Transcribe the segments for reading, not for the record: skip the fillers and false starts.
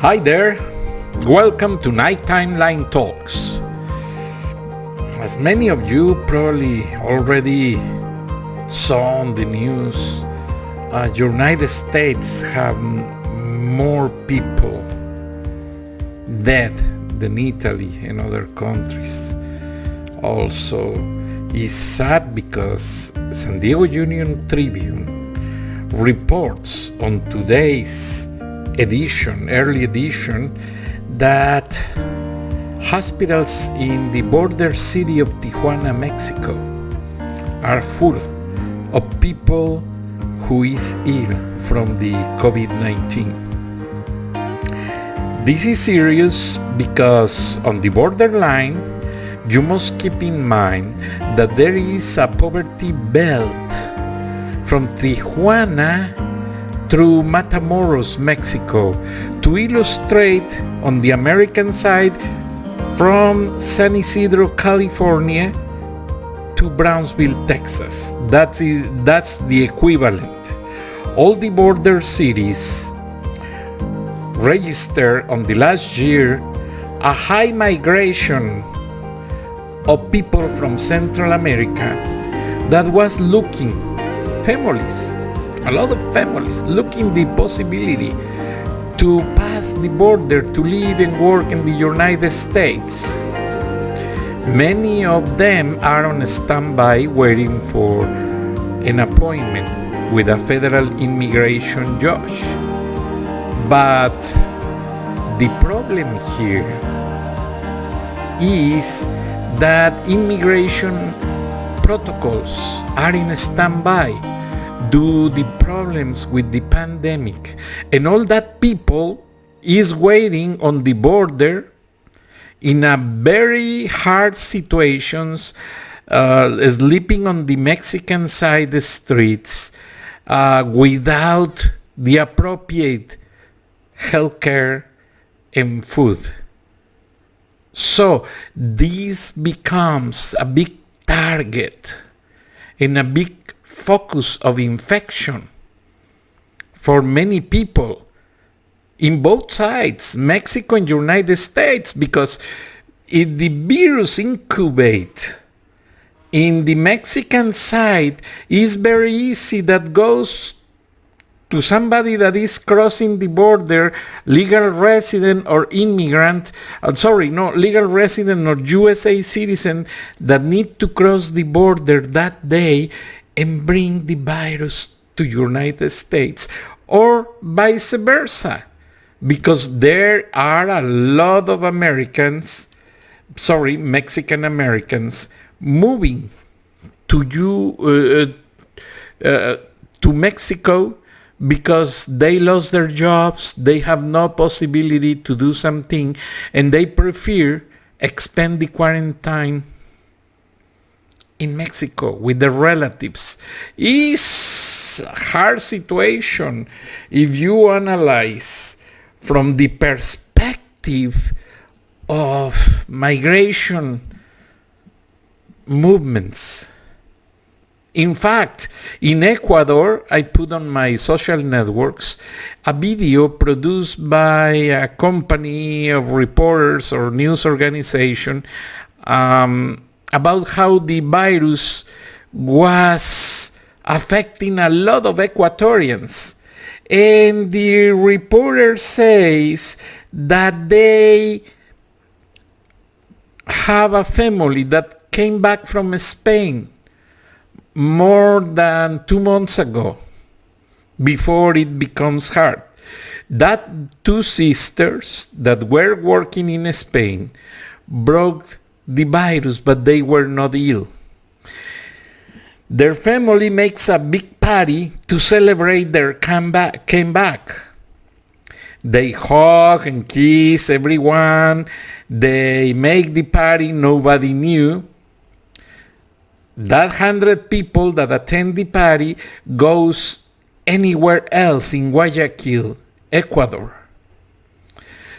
Hi there, welcome to Nighttime Line Talks. As many of you probably already saw on the news, United States have more people dead than Italy and other countries. Also, it's sad because San Diego Union Tribune reports on today's early edition, that hospitals in the border city of Tijuana, Mexico are full of people who is ill from the COVID-19. This is serious because on the borderline, you must keep in mind that there is a poverty belt from Tijuana through Matamoros, Mexico, to illustrate on the American side from San Isidro, California to Brownsville, Texas. That's the equivalent. All the border cities registered on the last year a high migration of people from Central America that was looking, a lot of families looking the possibility to pass the border to live and work in the United States. Many of them are on standby waiting for an appointment with a federal immigration judge. But the problem here is that immigration protocols are in standby due to the problems with the pandemic, and all that people is waiting on the border in a very hard situations, sleeping on the Mexican side streets without the appropriate healthcare and food. So this becomes a big target and a big focus of infection for many people in both sides, Mexico and United States, because if the virus incubate in the Mexican side, it's very easy that goes to somebody that is crossing the border, legal resident or immigrant, legal resident or USA citizen that need to cross the border that day and bring the virus to United States, or vice versa, because there are a lot of Mexican Americans moving to Mexico because they lost their jobs, they have no possibility to do something, and they prefer expend the quarantine in Mexico with their relatives. It's a hard situation if you analyze from the perspective of migration movements. In fact, in Ecuador, I put on my social networks a video produced by a company of reporters or news organization about how the virus was affecting a lot of Ecuadorians. And the reporter says that they have a family that came back from Spain more than 2 months ago, before it becomes hard. That two sisters that were working in Spain broke the virus, but they were not ill. Their family makes a big party to celebrate their came back. They hug and kiss everyone. They make the party nobody knew. That 100 people that attend the party goes anywhere else in Guayaquil, Ecuador.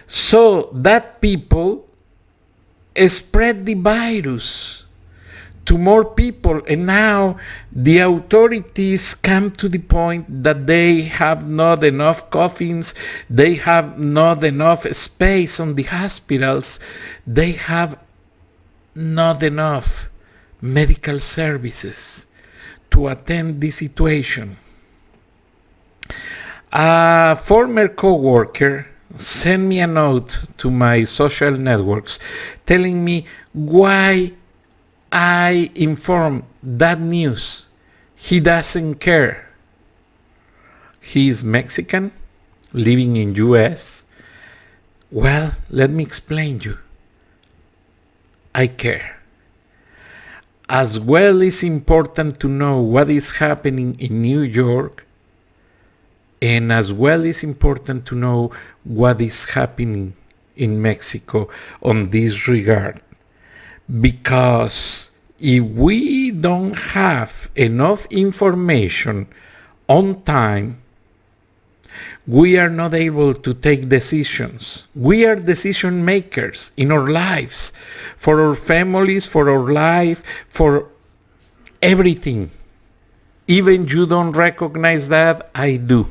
So that people spread the virus to more people, and now the authorities come to the point that they have not enough coffins, they have not enough space on the hospitals, they have not enough medical services to attend the situation. A former co-worker sent me a note to my social networks telling me why I inform that news. He doesn't care. He is Mexican, living in US. Well, let me explain you. I care. As well, it's important to know what is happening in New York, and as well, it's important to know what is happening in Mexico on this regard. Because if we don't have enough information on time, we are not able to take decisions. We are decision makers in our lives, for our families, for our life, for everything. Even you don't recognize that, I do.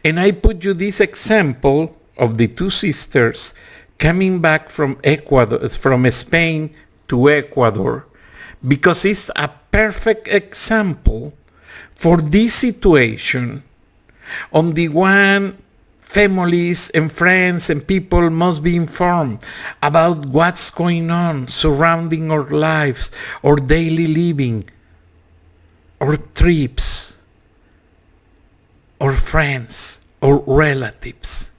And I put you this example of the two sisters coming back from Ecuador, from Spain to Ecuador, because it's a perfect example for this situation. On the one, families and friends and people must be informed about what's going on surrounding our lives, our daily living, our trips, our friends, our relatives.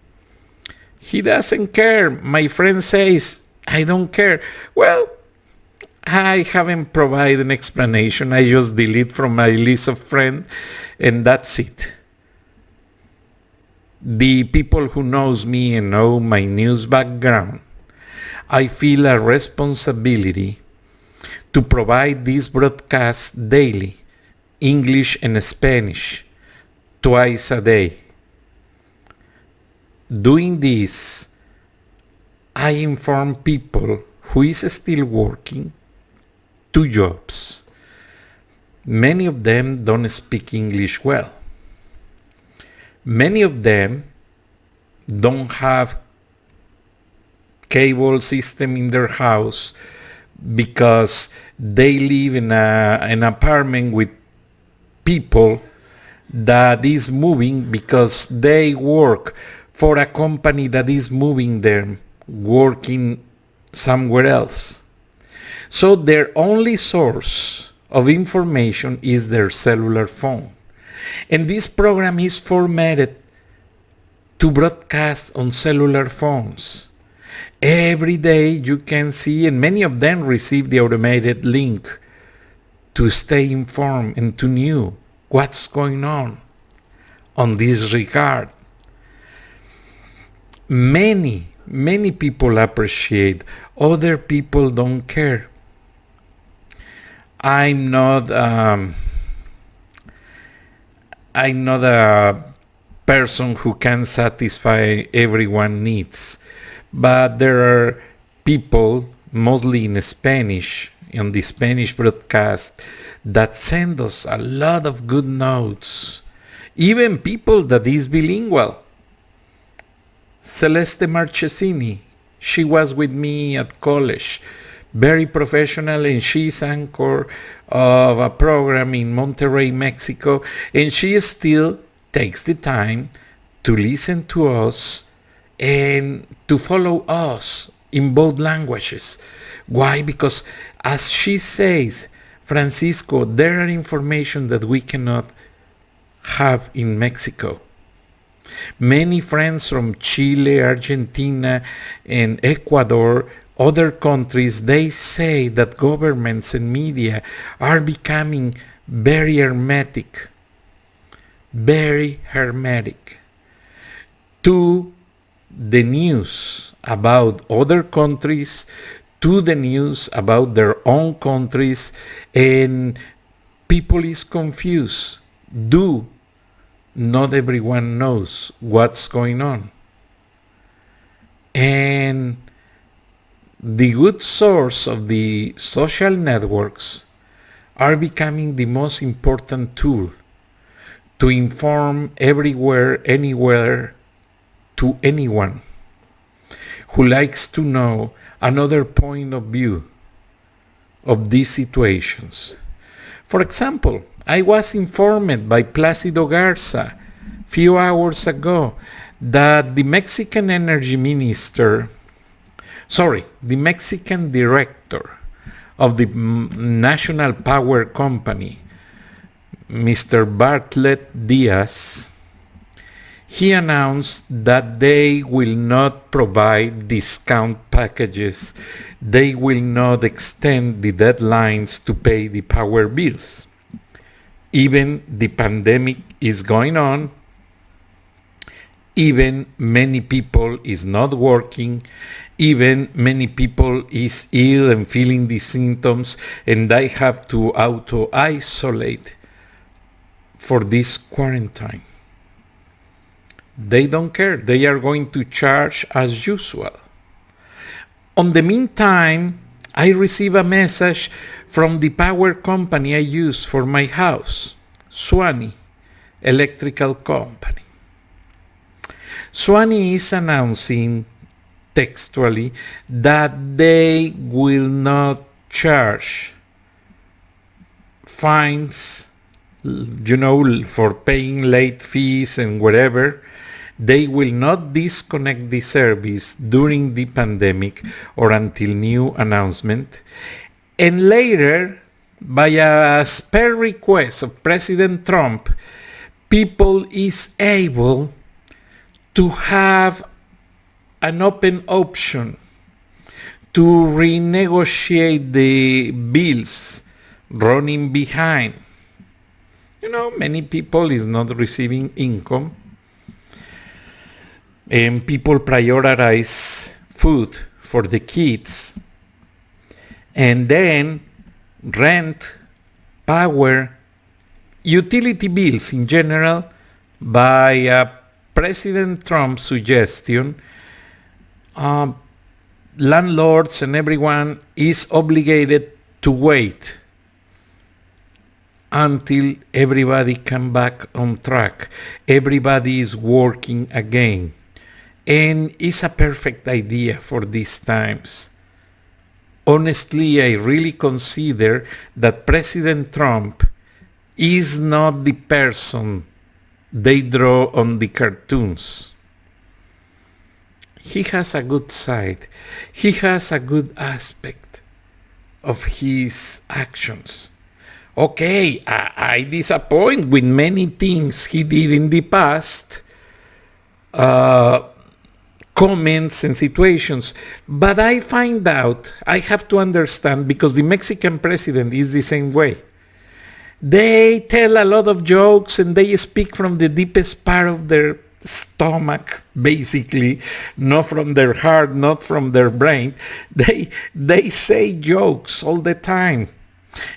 He doesn't care. My friend says, I don't care. Well, I haven't provided an explanation. I just delete from my list of friends, and that's it. The people who knows me and know my news background, I feel a responsibility to provide this broadcast daily, English and Spanish, twice a day. Doing this, I inform people who is still working 2 jobs. Many of them don't speak English well. Many of them don't have cable system in their house because they live in an apartment with people that is moving because they work for a company that is moving them, working somewhere else. So their only source of information is their cellular phone. And this program is formatted to broadcast on cellular phones. Every day you can see, and many of them receive the automated link to stay informed and to know what's going on this regard. Many people appreciate, other people don't care. I'm not a person who can satisfy everyone's needs, but there are people, mostly in Spanish, on the Spanish broadcast, that send us a lot of good notes. Even people that is bilingual. Celeste Marchesini, she was with me at college, very professional, and she's anchor of a program in Monterrey, Mexico, and she still takes the time to listen to us and to follow us in both languages. Why? Because as she says, Francisco, there are information that we cannot have in Mexico. Many friends from Chile, Argentina, and Ecuador, other countries, they say that governments and media are becoming very hermetic to the news about other countries, to the news about their own countries, and people is confused. Not everyone knows what's going on. And the good source of the social networks are becoming the most important tool to inform everywhere, anywhere, to anyone who likes to know another point of view of these situations. For example, I was informed by Plácido Garza a few hours ago that the Mexican director of the National Power Company, Mr. Bartlett Diaz, he announced that they will not provide discount packages. They will not extend the deadlines to pay the power bills. Even the pandemic is going on. Even many people is not working. Even many people is ill and feeling the symptoms, and they have to auto-isolate for this quarantine. They don't care. They are going to charge as usual. On the meantime, I receive a message from the power company I use for my house, Suwannee Electrical Company. Suwannee is announcing textually that they will not charge fines, for paying late fees and whatever. They will not disconnect the service during the pandemic or until new announcement. And later, by a spare request of President Trump, people is able to have an open option to renegotiate the bills running behind. Many people is not receiving income, and people prioritize food for the kids, and then rent, power, utility bills in general, by President Trump's suggestion, landlords and everyone is obligated to wait until everybody come back on track. Everybody is working again. And it's a perfect idea for these times. Honestly, I really consider that President Trump is not the person they draw on the cartoons. He has a good side. He has a good aspect of his actions. Okay, I disappoint with many things he did in the past, comments and situations, but I find out, I have to understand, because the Mexican president is the same way. They tell a lot of jokes and they speak from the deepest part of their stomach, basically, not from their heart, not from their brain. They say jokes all the time.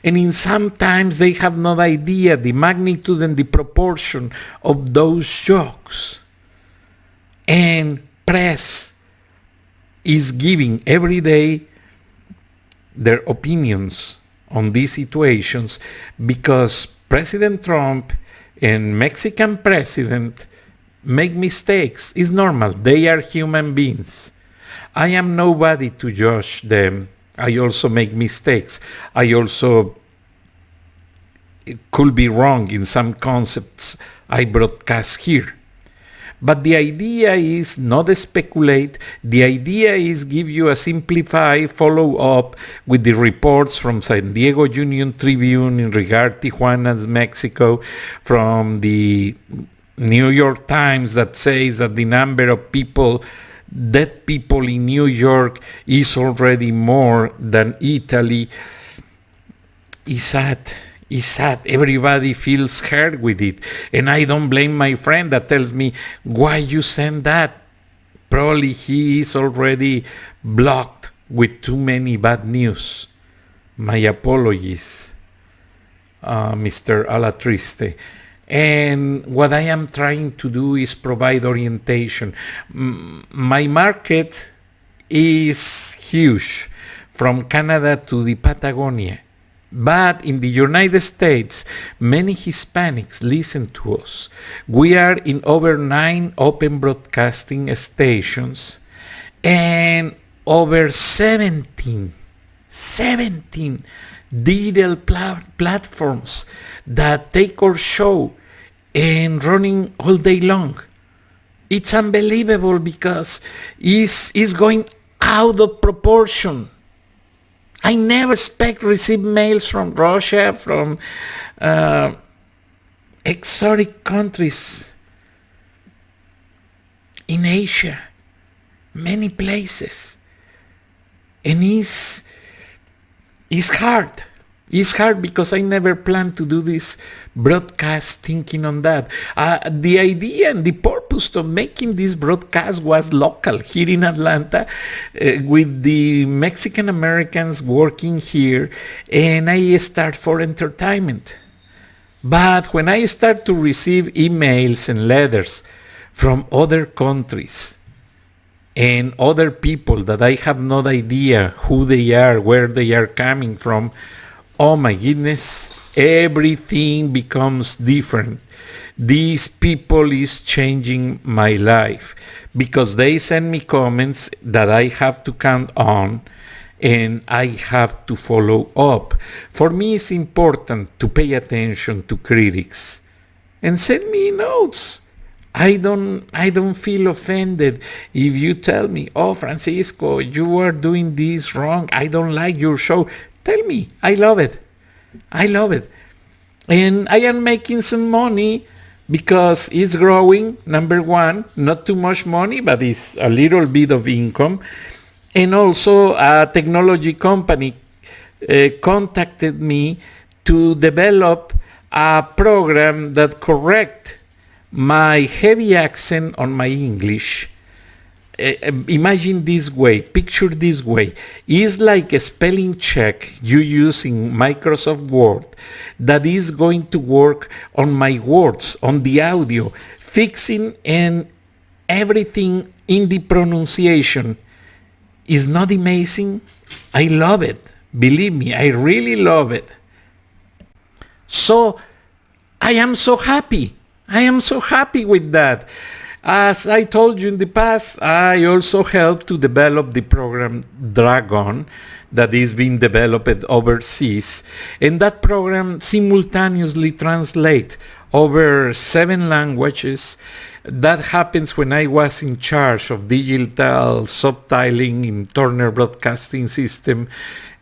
And sometimes they have no idea the magnitude and the proportion of those jokes. And press is giving every day their opinions on these situations because President Trump and Mexican president make mistakes. It's normal. They are human beings. I am nobody to judge them. I also make mistakes. I also could be wrong in some concepts I broadcast here. But the idea is not speculate. The idea is give you a simplified follow-up with the reports from San Diego Union Tribune in regard to Tijuana's Mexico, from the New York Times that says that the number of dead people in New York is already more than Italy. It's sad. Everybody feels hurt with it. And I don't blame my friend that tells me, why you send that? Probably he is already blocked with too many bad news. My apologies, Mr. Alatriste. And what I am trying to do is provide orientation. My market is huge, from Canada to the Patagonia. But in the United States, many Hispanics listen to us. We are in over 9 open broadcasting stations and over 17 digital platforms that take our show and running all day long. It's unbelievable because it's going out of proportion. I never expect to receive mails from Russia, from exotic countries in Asia, many places. And it's hard. It's hard because I never planned to do this broadcast thinking on that. The idea and the purpose of making this broadcast was local here in Atlanta with the Mexican Americans working here, and I start for entertainment. But when I start to receive emails and letters from other countries and other people that I have no idea who they are, where they are coming from, oh my goodness, everything becomes different. These people is changing my life because they send me comments that I have to count on and I have to follow up. For me, it's important to pay attention to critics and send me notes. I don't feel offended if you tell me, oh, Francisco, you are doing this wrong. I don't like your show. Tell me. I love it. And I am making some money because it's growing, number one, not too much money, but it's a little bit of income. And also a technology company contacted me to develop a program that correct my heavy accent on my English. Imagine this way, picture this way. It's like a spelling check you use in Microsoft Word that is going to work on my words, on the audio, fixing and everything in the pronunciation. Is not amazing? I love it. Believe me, I really love it. So I am so happy. I am so happy with that. As I told you in the past, I also helped to develop the program Dragon that is being developed overseas. And that program simultaneously translates over 7 languages. That happens when I was in charge of digital subtitling in Turner Broadcasting System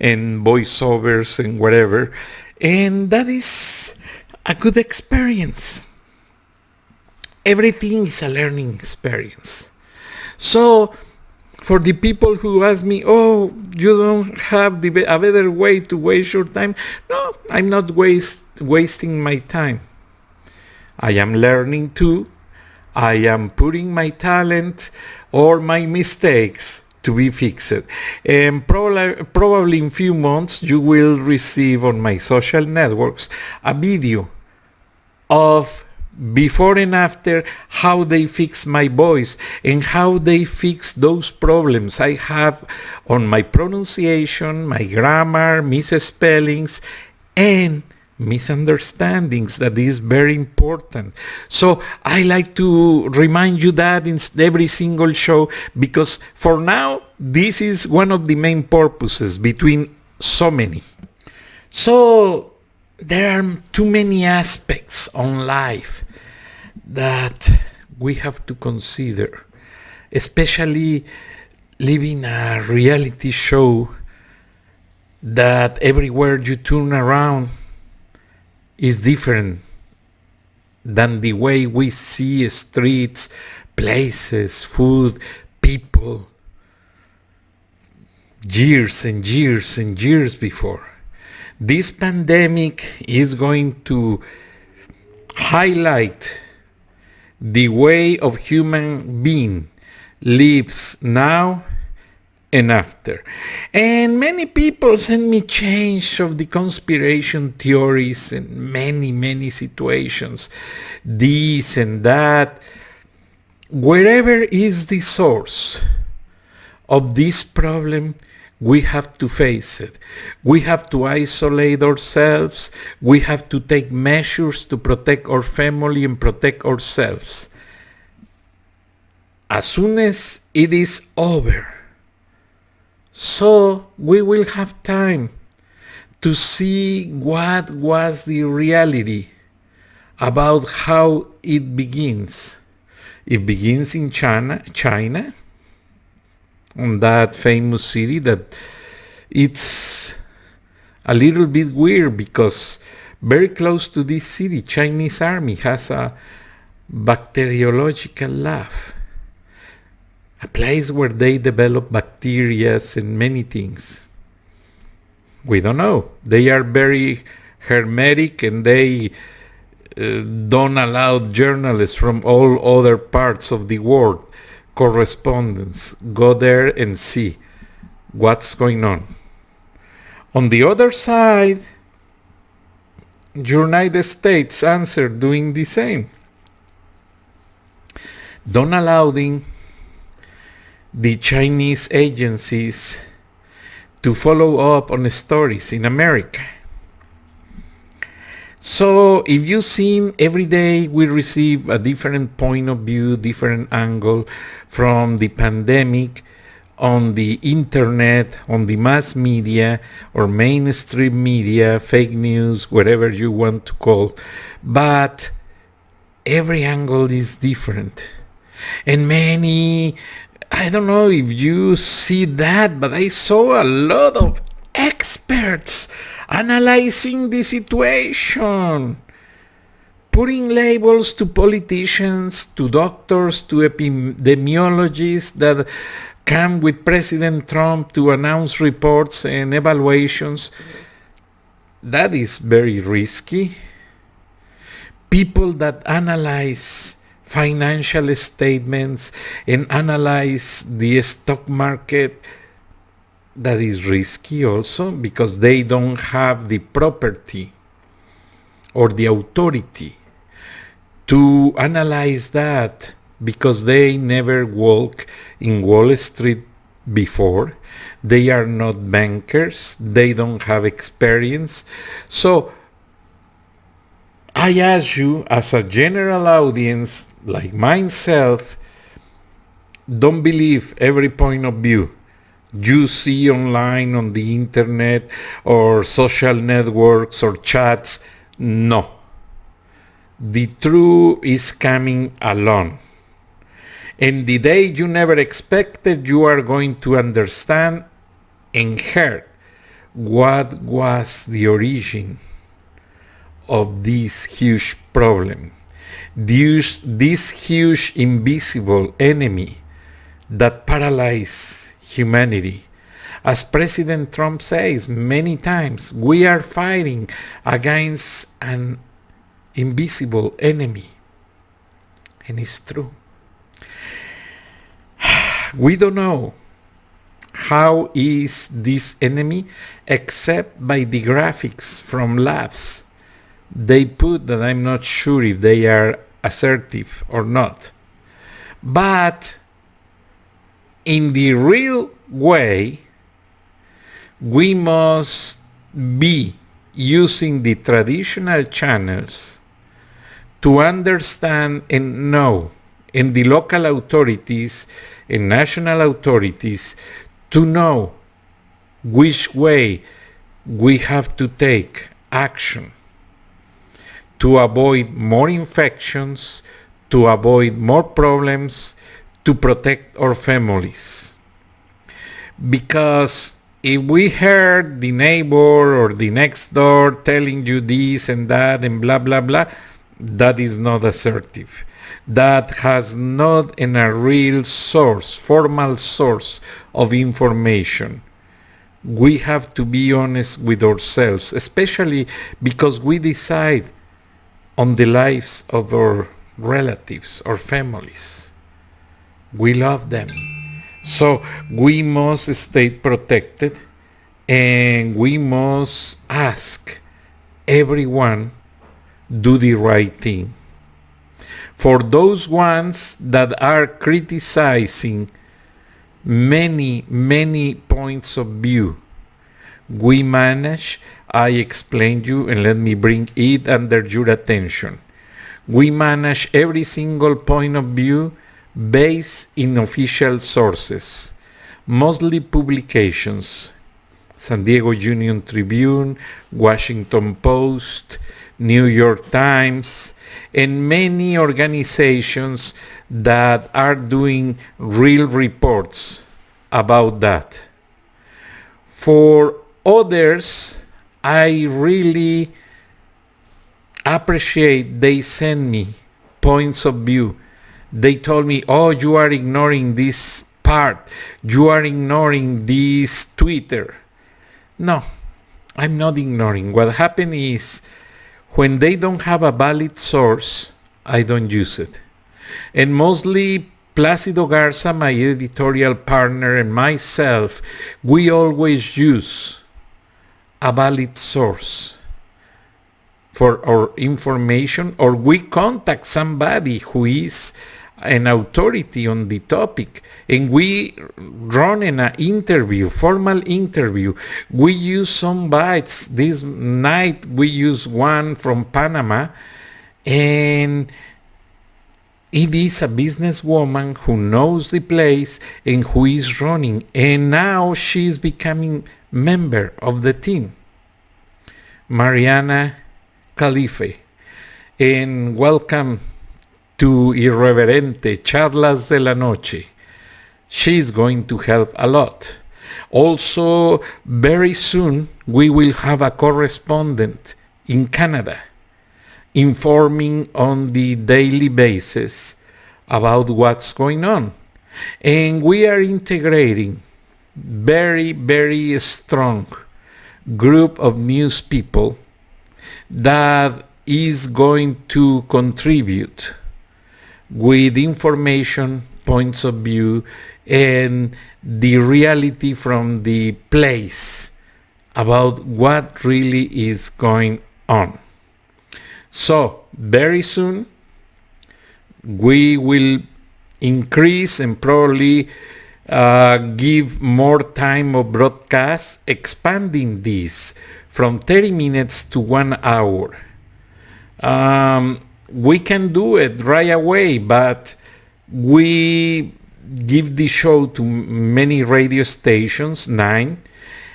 and voiceovers and whatever. And that is a good experience. Everything is a learning experience. So for the people who ask me, oh, you don't have a better way to waste your time. No, I'm not wasting my time. I am learning too. I am putting my talent or my mistakes to be fixed. And probably in few months you will receive on my social networks a video of before and after how they fix my voice and how they fix those problems I have on my pronunciation, my grammar, misspellings, and misunderstandings. That is very important. So I like to remind you that in every single show, because for now this is one of the main purposes between so many. So there are too many aspects on life that we have to consider, especially living a reality show that everywhere you turn around is different than the way we see streets, places, food, people, years and years and years before. This pandemic is going to highlight the way of human being lives now and after. And many people send me change of the conspiration theories in many situations, this and that. Wherever is the source of this problem, we have to face it. We have to isolate ourselves. We have to take measures to protect our family and protect ourselves. As soon as it is over, so we will have time to see what was the reality about how it begins. It begins in China, on that famous city that it's a little bit weird because very close to this city, Chinese army has a bacteriological lab, a place where they develop bacteria and many things. We don't know. They are very hermetic and they don't allow journalists from all other parts of the world, correspondents, go there and see what's going on. On the other side, United States answered doing the same. Don't allow the Chinese agencies to follow up on stories in America. So if you've seen, every day we receive a different point of view, different angle from the pandemic on the internet, on the mass media or mainstream media, fake news, whatever you want to call. But every angle is different. And many, I don't know if you see that, but I saw a lot of experts analyzing the situation, putting labels to politicians, to doctors, to epidemiologists that come with President Trump to announce reports and evaluations. That is very risky. People that analyze financial statements and analyze the stock market, that is risky also because they don't have the property or the authority to analyze that because they never walk in Wall Street before. They are not bankers. They don't have experience. So I ask you, as a general audience like myself, don't believe every point of view you see online on the internet or social networks or chats. No. The truth is coming along. And the day you never expected, you are going to understand and hear what was the origin of this huge problem. This huge invisible enemy that paralyzes humanity. As President Trump says many times, we are fighting against an invisible enemy. And it's true. We don't know how is this enemy except by the graphics from labs they put that I'm not sure if they are assertive or not. But in the real way, we must be using the traditional channels to understand and know, and the local authorities and national authorities to know which way we have to take action to avoid more infections, to avoid more problems, to protect our families. Because if we heard the neighbor or the next door telling you this and that and blah, blah, blah, that is not assertive. That has not a real source, formal source of information. We have to be honest with ourselves, especially because we decide on the lives of our relatives or families. We love them. So we must stay protected and we must ask everyone do the right thing. For those ones that are criticizing many points of view. We manage, I explained you, and let me bring it under your attention. We manage every single point of view based in official sources, mostly publications, San Diego Union Tribune, Washington Post, New York Times, and many organizations that are doing real reports about that. For others, I really appreciate they send me points of view. They told me, oh, you are ignoring this part. You are ignoring this Twitter. No, I'm not ignoring. What happened is when they don't have a valid source, I don't use it. And mostly Placido Garza, my editorial partner, and myself, we always use a valid source for our information, or we contact somebody who is an authority on the topic, and we run an interview, formal interview. We use some bites. This night we use one from Panama, and it is a businesswoman who knows the place and who is running, and now she is becoming member of the team. Mariana Calife, and welcome to Irreverente Charlas de la Noche. She's going to help a lot. Also, very soon we will have a correspondent in Canada informing on the daily basis about what's going on. And we are integrating very strong group of news people that is going to contribute with information, points of view, and the reality from the place about what really is going on. So, very soon, we will increase and probably give more time of broadcast, expanding this from 30 minutes to 1 hour. We can do it right away, but we give the show to many radio stations, 9,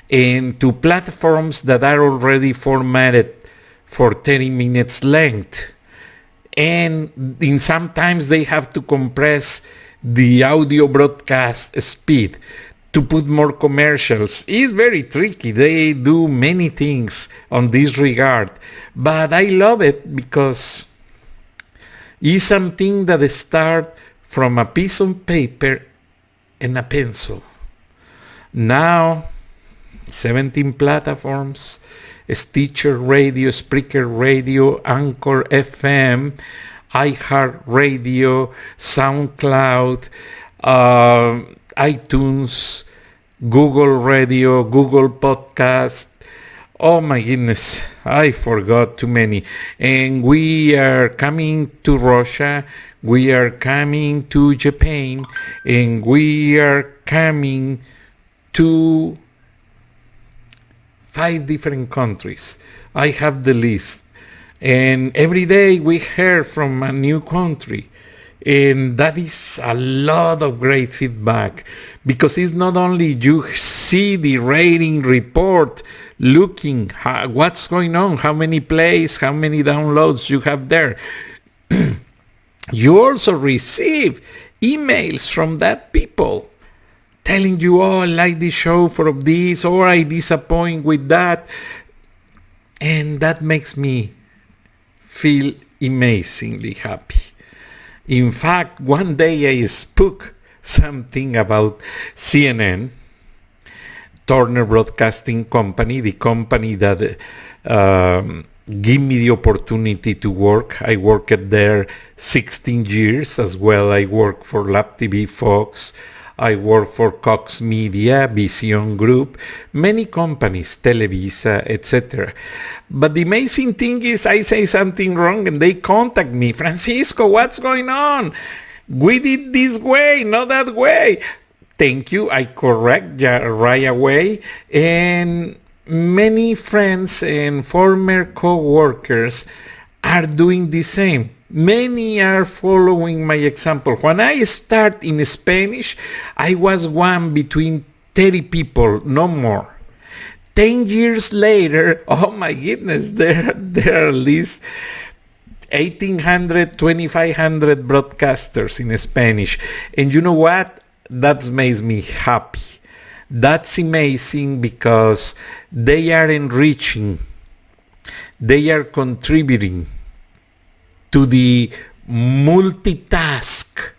and to platforms that are already formatted for 30 minutes length. And sometimes they have to compress the audio broadcast speed to put more commercials. It's very tricky. They do many things on this regard. But I love it because it's something that starts from a piece of paper and a pencil. Now, 17 platforms, Stitcher Radio, Spreaker Radio, Anchor FM, iHeartRadio, SoundCloud, iTunes, Google Radio, Google Podcast. Oh my goodness, I forgot too many. And we are coming to Russia, we are coming to Japan, and we are coming to 5 different countries. I have the list. And every day we hear from a new country. And that is a lot of great feedback, because it's not only you see the rating report, looking what's going on, how many plays, how many downloads you have there. You also receive emails from that people telling you, oh, I like the show for this, or I disappoint with that. And that makes me feel amazingly happy. In fact, one day I spoke something about CNN, Turner Broadcasting Company, the company that gave me the opportunity to work. I worked there 16 years as well. I worked for Lab TV Fox. I worked for Cox Media, Vision Group, many companies, Televisa, etc. But the amazing thing is I say something wrong and they contact me. Francisco, what's going on? We did this way, not that way. Thank you. I correct right away. And many friends and former co-workers are doing the same. Many are following my example. When I start in Spanish, I was one between 30 people, no more. 10 years later, oh my goodness, there are at least 1,800, 2,500 broadcasters in Spanish. And you know what? That makes me happy. That's amazing because they are enriching, they are contributing to the multitask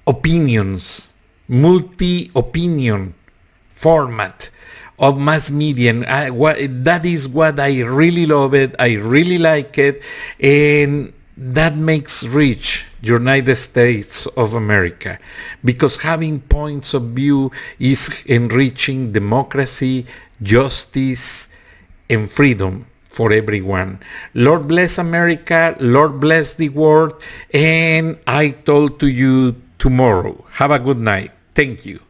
opinions, multi-opinion format of mass media. And that is what I really love it. I really like it. And that makes rich United States of America, because having points of view is enriching democracy, justice, and freedom for everyone. Lord bless America, Lord bless the world, and I talk to you tomorrow. Have a good night. Thank you.